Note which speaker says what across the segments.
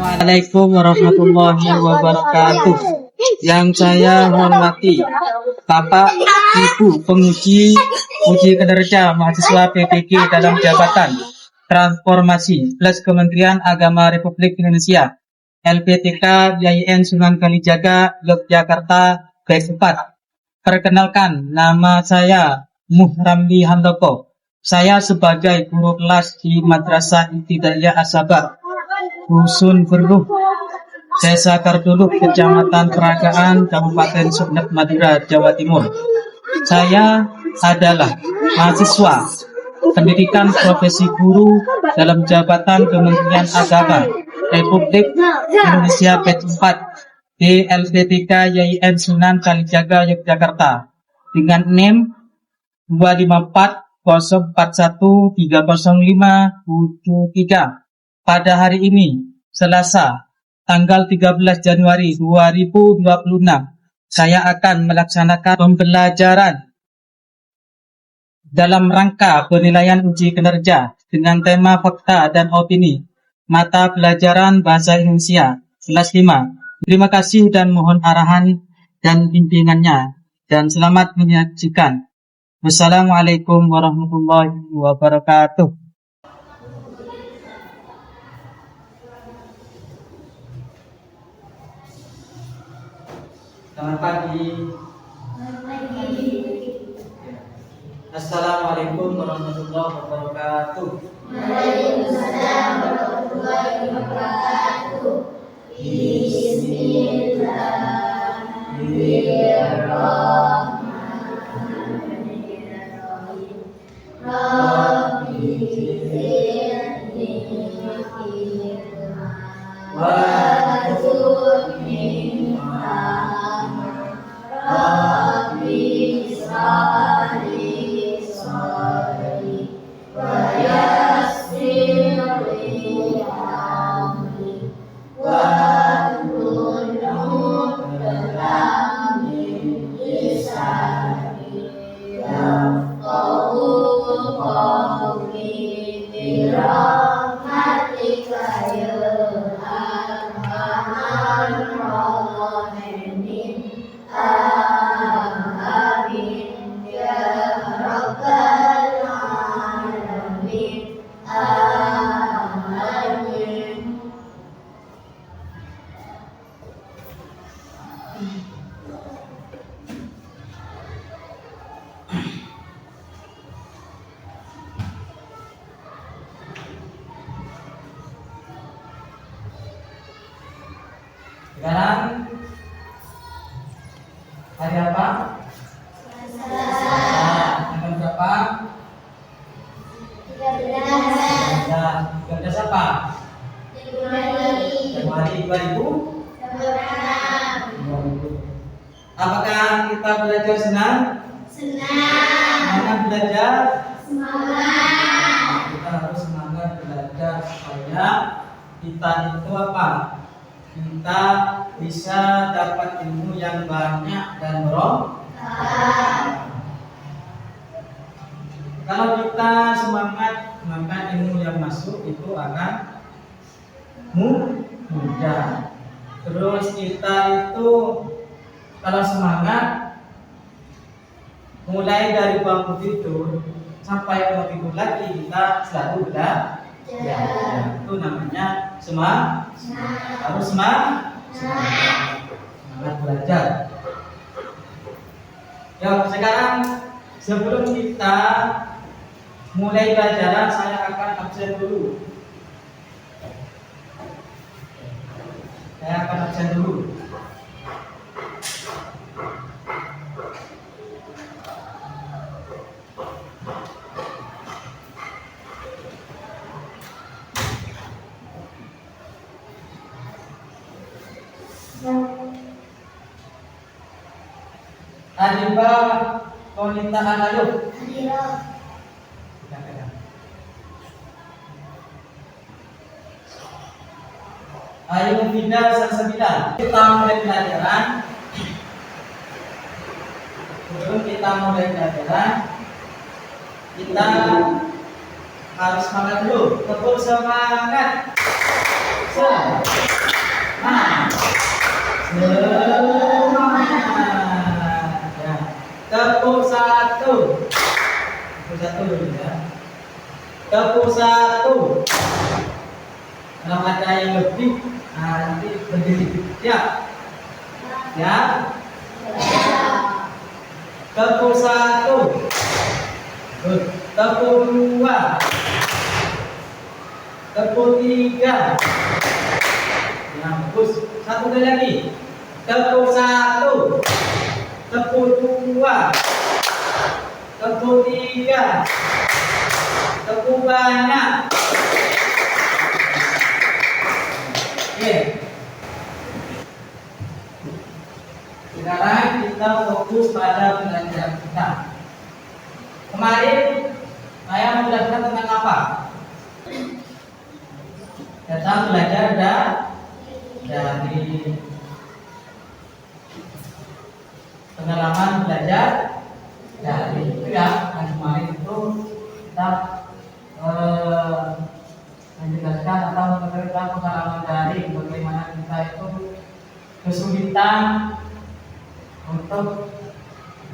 Speaker 1: Assalamualaikum warahmatullahi wabarakatuh. Yang saya hormati Bapak Ibu penguji uji kinerja mahasiswa PPG dalam jabatan transformasi plus Kementerian Agama Republik Indonesia LPTK YIN Sunan Kalijaga Yogyakarta Batch 4. Perkenalkan, nama saya Muhramdi Handoko. Saya sebagai guru kelas di Madrasah Ibtidaiyah As-Sabar Dusun Berluh, Desa Kardulu, Kecamatan Peragaan, Kabupaten Sumeneb, Madura, Jawa Timur. Saya adalah mahasiswa pendidikan profesi guru dalam jabatan Kementerian Agama Republik Indonesia Batch 4 di LPTK YIN Sunan Kalijaga Yogyakarta dengan NIM 25414130573 pada hari ini, Selasa, tanggal 13 Januari 2026, saya akan melaksanakan pembelajaran dalam rangka penilaian uji kinerja dengan tema fakta dan opini, mata pelajaran Bahasa Indonesia, kelas 5. Terima kasih dan mohon arahan dan bimbingannya, dan selamat menyaksikan. Wassalamualaikum warahmatullahi wabarakatuh. Selamat pagi. Assalamualaikum warahmatullahi wabarakatuh.
Speaker 2: Waalaikumsalam warahmatullahi wabarakatuh. Bismillahirrahmanirrahim. Rabbi zidni ilma warzuqni fahma. Rabbi shrah li sadri wa yassir li amri wahlul 'uqdatam min lisani yafqahu qawli birahmatika ya arhamar rahimin. Amin ya rabbal alamin. Amin.
Speaker 1: Sekarang hari apa? Selasa. Tanggal berapa? 13 apa? Januari 2000. Apakah kita belajar senang?
Speaker 2: Senang.
Speaker 1: Semangat belajar?
Speaker 2: Semangat.
Speaker 1: Kita harus semangat belajar supaya kita itu apa? Kita bisa dapat ilmu yang banyak dan bermanfaat. Kalau kita semangat, maka ilmu yang masuk itu akan mudah. Terus kita itu kalau semangat, mulai dari bangun tidur sampai mau tidur lagi kita selalu belajar. Itu namanya harus semangat belajar. Ya, sekarang sebelum kita mulai pelajaran, saya akan absen dulu. Adiba Konita Analu. Ayo pindah salsabila. Kita mulai pelajaran. Sebelum kita mulai pelajaran, kita harus semangat dulu. Tepuk semangat. Semangat. Ya. Tepuk satu. Tepuk satu dulu ya. Tepuk satu. Kalau ada yang lebih, nanti berdiri. Ya. Ya. Tepuk satu. Tepuk dua. Tepuk tiga. Nah, bagus. Satu kali lagi. Tepuk satu. Tepuk dua. Tepuk tiga. Tepuk banyak. Oke. Sekarang kita fokus pada pelajaran kita. Kemarin saya menjelaskan tentang apa? Tentang belajar dari pengalaman belajar dari itu ya. Yang kemarin itu kita menjelaskan atau menceritakan pengalaman dari bagaimana kita itu kesulitan untuk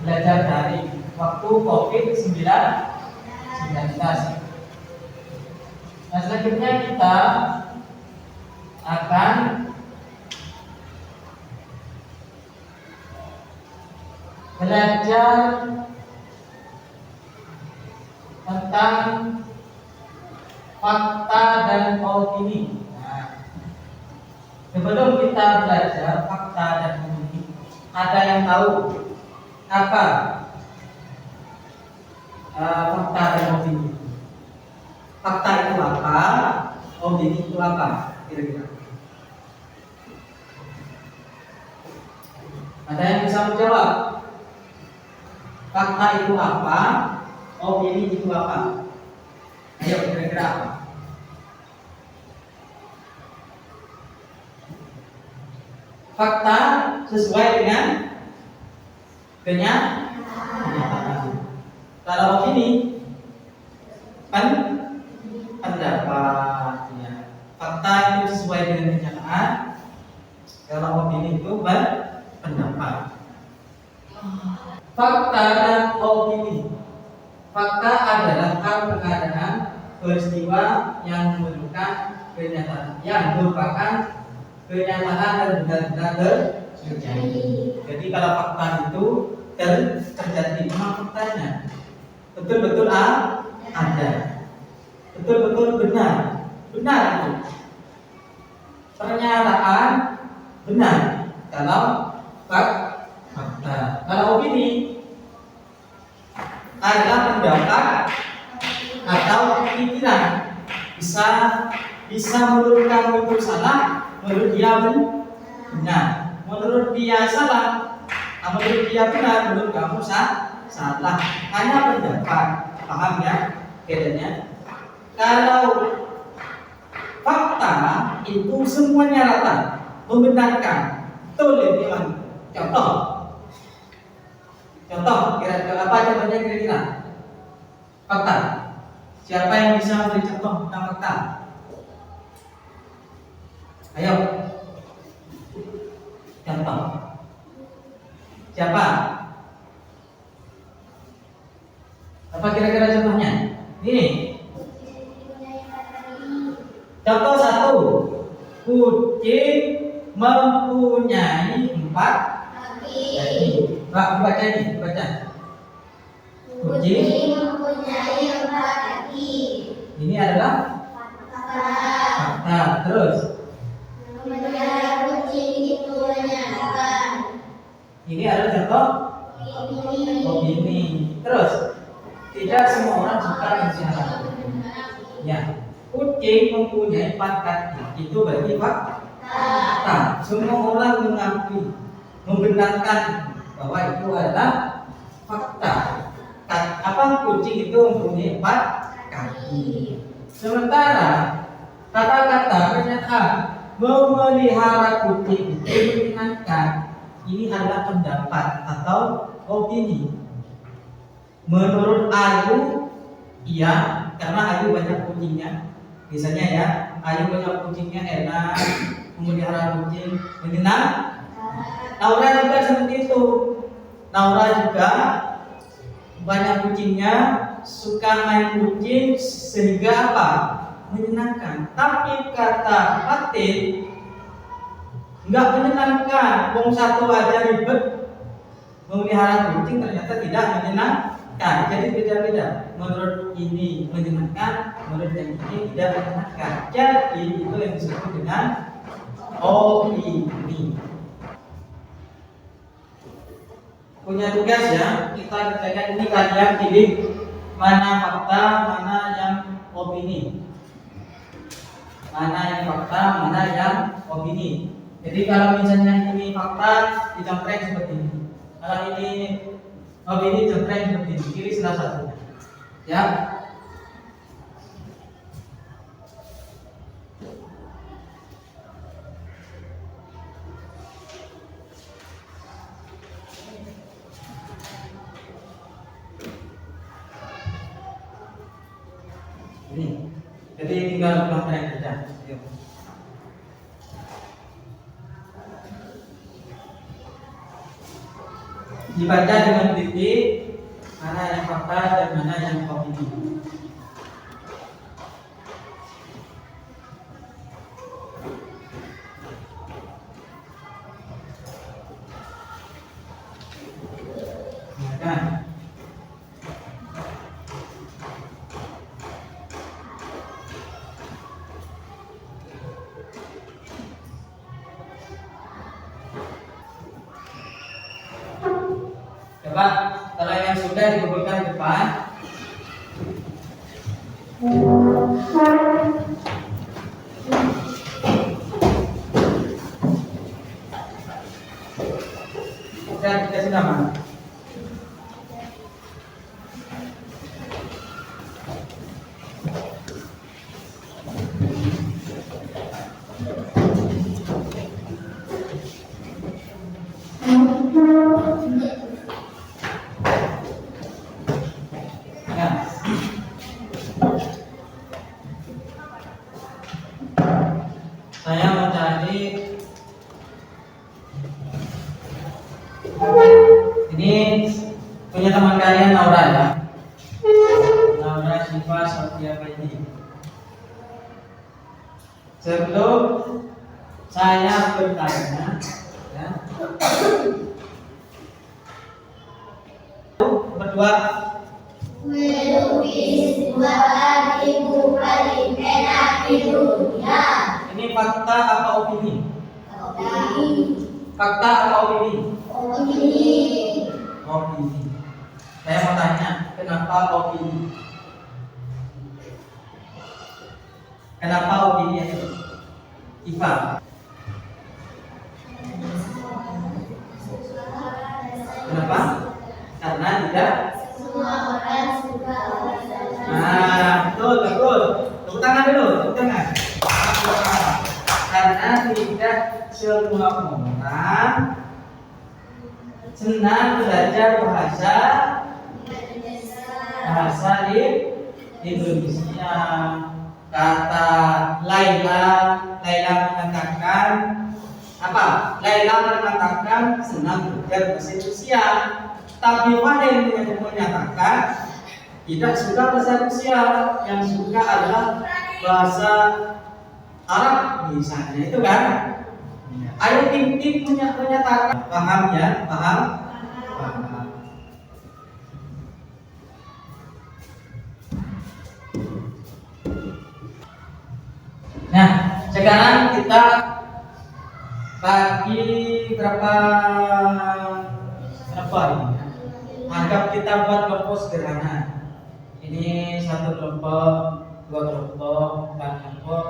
Speaker 1: belajar dari waktu COVID-19. Nah, selanjutnya kita akan belajar tentang fakta dan opini. Nah, sebelum kita belajar fakta dan opini, ada yang tahu apa fakta dan opini? Fakta itu apa? Opini itu apa? Kira-kira. Ada yang bisa menjawab? Fakta itu apa? Opini itu apa? Ayo, kira-kira apa? Fakta sesuai dengan kenyataan. Kalau opini pendapat ya. Fakta itu sesuai dengan kenyataan. Kalau opini itu pendapat. Fakta dan opini. Fakta adalah hal keadaan peristiwa yang merupakan kenyataan dan benar-benar terjadi. Jadi kalau fakta itu terjadi, memang faktanya betul-betul ada, betul-betul benar itu pernyataan benar kalau fakta. Kalau opini adalah pendapat atau pikiran, bisa menurut kamu itu salah, menurut dia benar, menurut dia salah, menurut dia benar, menurut kamu salah. Hanya pendapat, paham ya bedanya? Kalau fakta itu semuanya rata, membenarkan, betul itu. Contoh, kira-kira apa contohnya kira-kira? Fakta. Siapa yang bisa memberi contoh tentang fakta? Ayo. Contoh. Siapa? Apa kira-kira contohnya? Ini. Contoh satu. Kucing mempunyai 4 kaki. Baca ini, baca. Kucing
Speaker 2: mempunyai 4 kaki.
Speaker 1: Ini adalah fakta. Terus
Speaker 2: Memelihara kucing itu menyenangkan.
Speaker 1: ini adalah contoh opini. Terus tidak semua orang suka menyenangkan. Ya, kucing mempunyai 4 kaki. Itu berarti fakta. Semua orang mengakui, membenarkan bahwa itu adalah fakta. Apa kucing itu mempunyai 4 kaki. Sementara kata-kata pernyataan memelihara kucing itu menyenangkan, ini adalah pendapat atau opini. Menurut Ayu, iya, karena Ayu banyak kucingnya. Biasanya ya, Ayu banyak kucingnya, enak, memelihara kucing menyenangkan. Naura juga seperti itu. Naura juga banyak kucingnya, suka main kucing sehingga apa? Menyenangkan. Tapi kata Fatin nggak menyenangkan. Wong satu aja ribet memelihara kucing ternyata tidak menyenangkan. Jadi beda-beda. Menurut ini menyenangkan, menurut yang ini tidak menyenangkan. Jadi itu yang disebut dengan opini. Punya tugas ya, kita kerjakan ini, kalian pilih mana fakta, mana yang opini. Mana yang fakta, mana yang opini. Jadi kalau misalnya ini fakta, dicempreng seperti ini. Kalau ini opini, cempreng seperti ini. Pilih salah satunya. Ya. Ini. Jadi tinggal cempreng saja. Yuk. Dibaca dengan titik mana yang fakta dan mana yang opini. Ya kan? Coba kalau yang sudah dikumpulkan di depan. Sudah dikasih nama. Saya mencari ini punya teman kalian Naura ya. Naura Syifa Sofia Baini. Sebelum saya bertanya ya. Berdua
Speaker 2: melukis dua ibu paling enak di dunia.
Speaker 1: ini fakta apa opini? Fakta apa opini? Opini. Saya mau tanya, kenapa opini? Kenapa opini itu? Iva. Kenapa? Karena tidak
Speaker 2: Semua orang suka olahraga.
Speaker 1: Nah, betul, betul. Tepuk tangan dulu, tepuk tangan. Karena tidak semua orang senang belajar bahasa di Indonesia. Kata Laila mengatakan apa? Laila mengatakan senang belajar bahasa Indonesia. Tapi Fadil menyatakan tidak suka bahasa Rusia, yang suka adalah bahasa Arab misalnya, itu kan? Ayo tim menyatakan, paham ya? Paham? Nah, sekarang kita bagi berapa ini? Anggap kita buat kelompok sederhana. Ini satu kelompok, dua kelompok, empat kelompok,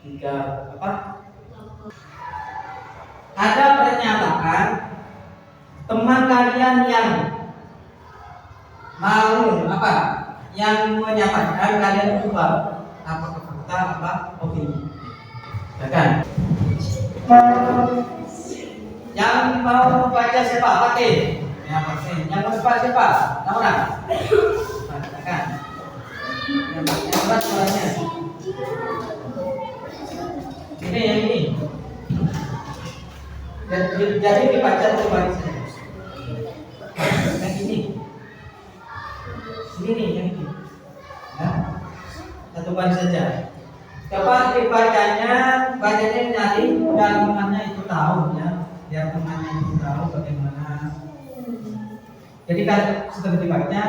Speaker 1: tiga apa? Ada pernyataan teman kalian yang mau apa? Yang menyatakan kalian berubah apa fakta apa opini? Ya kan? Yang mau baca siapa? Pakai. Ya pasti. Yang mau baca siapa? Naura. Bacakan. Yang baca suaranya. Ini yang ini. Jadi dibaca satu baris saja. Yang ini nih, yang ini. Ya, satu baris saja. Coba bacanya nyari dan temannya itu tahu ya, biar temannya itu tahu bagaimana. Jadi kan setelah dibaca,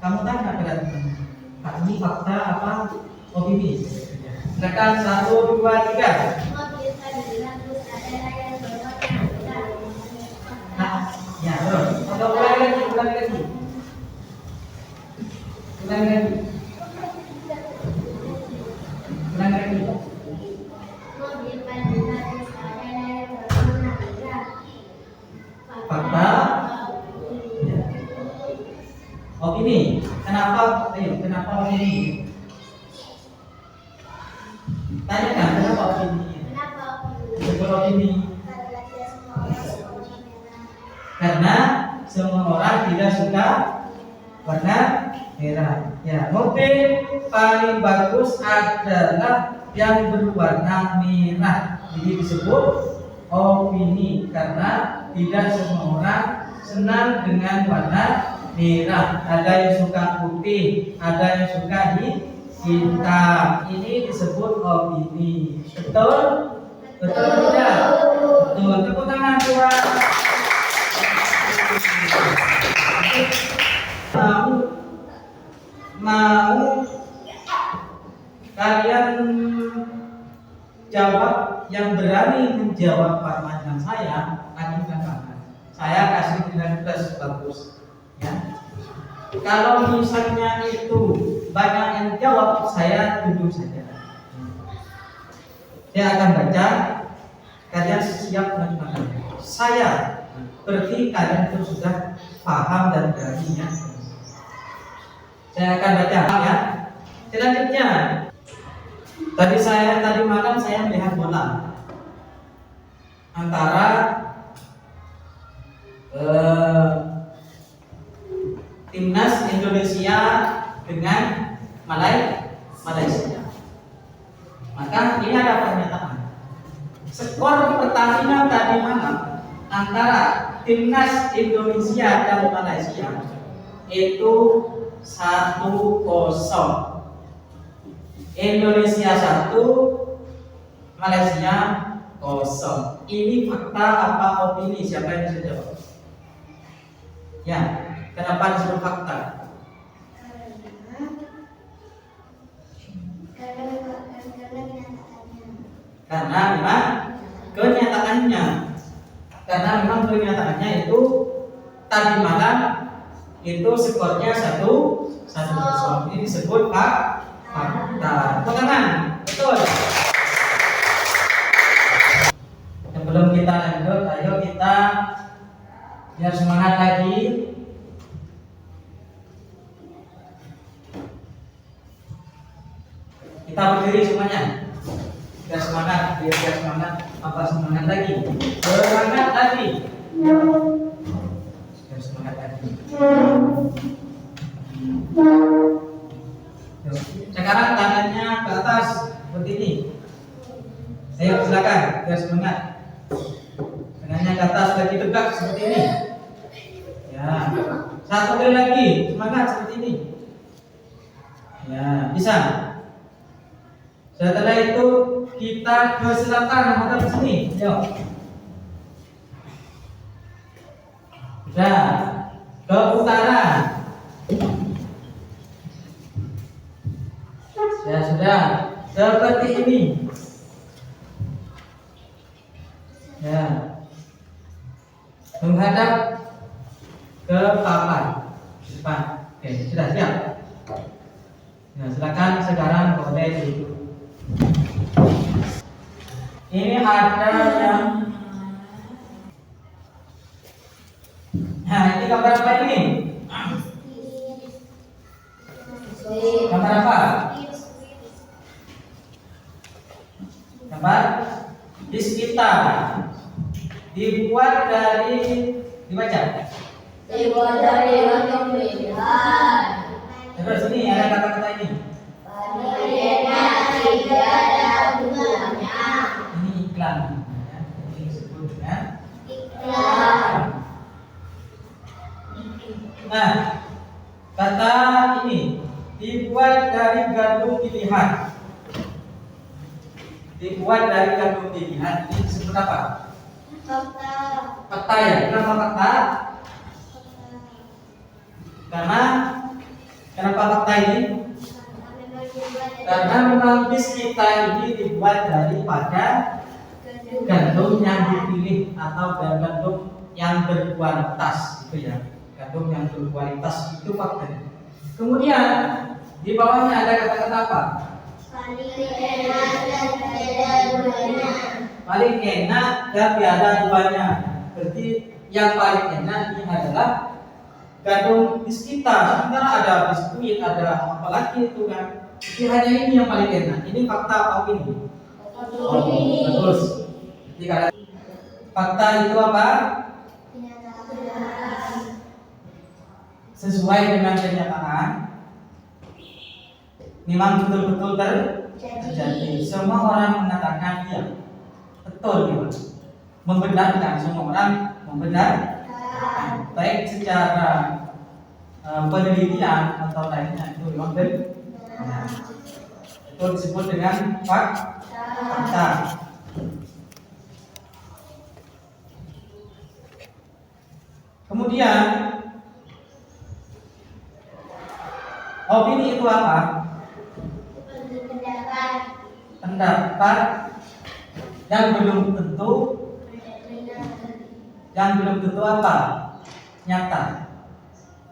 Speaker 1: kamu tanya pada teman, Pak, ini fakta apa opini? Silakan 1, 2, 3. Nah, ya terus. Atau ulangi lagi. Fakta. Ya. Opini. Kenapa? Kenapa opini? Tanyakan kenapa opini? Sebut opini. Karena semua orang tidak suka warna merah. Ya, mobil paling bagus adalah yang berwarna merah. Jadi disebut opini karena tidak semua orang senang dengan warna merah. Ada yang suka putih, ada yang suka hitam. Ini disebut opini. Betul? Betul tidak? Betul. Tepuk tangan buat. Mau kalian jawab, yang berani menjawab pertanyaan saya ajukan tangan. Saya kasih nilai plus bagus ya. Kalau misalnya itu banyak yang jawab, saya tunjuk saja. Saya akan baca, kalian siap mengajukan. Saya berarti kalian itu sudah paham dan berani ya. Saya akan baca ya. Selanjutnya, tadi malam saya melihat bola antara timnas Indonesia dengan Malaysia. Maka ini ada pernyataan. Skor pertandingan tadi malam antara timnas Indonesia dan Malaysia itu 1-0. Indonesia 1, Malaysia 0. Ini fakta apa opini? Siapa yang bisa jawab? Ya, kenapa disebut fakta? Karena memang kenyataannya. Karena memang kenyataannya itu tadi malam itu skornya 1-0. Ini disebut fakta. Tangan, betul. Sebelum kita lanjut, ayo kita biar semangat lagi. Kita berdiri semuanya. Biar semangat, apa semangat lagi? Semangat lagi. Biar semangat lagi. Sekarang tangannya ke atas seperti ini. Ayo silakan, biar semangat. Tangannya ke atas lagi tegak seperti ini. Ya, satu kali lagi semangat seperti ini. Ya, bisa. Setelah itu kita ke selatan, menghadap ke sini. Ayo. Sudah. Ke utara. Ya sudah, seperti ini. Ya, menghadap ke papan depan. Oke, sudah siap. Nah, silakan sekarang boleh duduk. Ini ada yang. Nah, ini gambar apa ini? Gambar apa? Gambar di sekitar. Dibuat dari dibaca.
Speaker 2: Dibuat dari roti pilihan.
Speaker 1: Terus ini ada kata-kata ini.
Speaker 2: Bedanya tidak ada hubungannya.
Speaker 1: Ini iklan. Ya. Ini disebut dengan Nah, kata ini dibuat dari gandum pilihan. Dibuat dari gandum pilihan. Ini disebut apa?
Speaker 2: Fakta.
Speaker 1: Fakta ya. Kenapa fakta? Karena kenapa fakta ini? Karena memang bis kita ini dibuat daripada gandum yang dipilih atau gandum yang berkualitas, gitu ya. Gandum yang berkualitas itu fakta. Kemudian di bawahnya ada kata-kata apa?
Speaker 2: Paling enak dan tiada duanya.
Speaker 1: Paling enak dan tiada duanya. Berarti yang paling enak ini adalah gandum bis kita. Sementara ada biskuit, ada apa lagi itu kan. Jadi hanya ini yang paling enak. Ini fakta apa opini?
Speaker 2: Opini.
Speaker 1: Bagus. Jadi kalau fakta itu apa?
Speaker 2: Kenyataan.
Speaker 1: Sesuai dengan kenyataan. Memang betul-betul terjadi. Semua orang mengatakan iya. Betul gitu. Membenarkan, semua orang membenarkan. Baik secara penelitian atau lainnya itu memang benar. Itu disebut dengan fakta. Kemudian opini itu apa? Pendapat yang belum tentu apa? Nyata.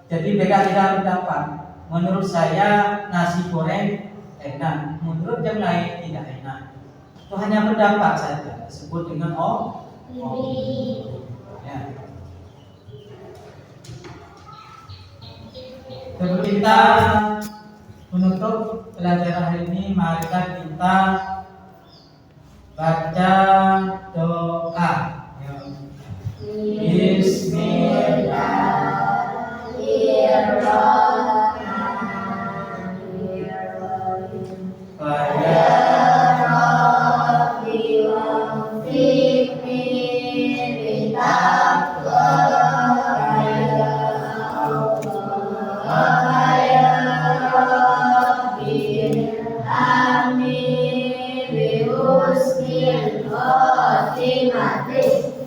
Speaker 1: Jadi beda-beda pendapat. Menurut saya nasi goreng enak, menurut yang lain tidak enak. Itu hanya pendapat saja, disebut dengan opini. Ya. Sebelum kita menutup pelajaran hari ini, marilah kita baca doa.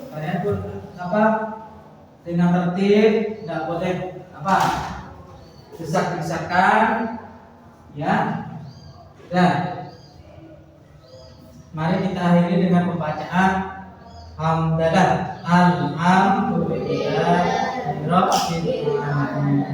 Speaker 1: Kalian pun apa? Dengan tertib, tidak boleh apa? Desak-desakan, ya. Dan mari kita akhiri dengan pembacaan hamdalah. Alhamdulillah rabbil alamin.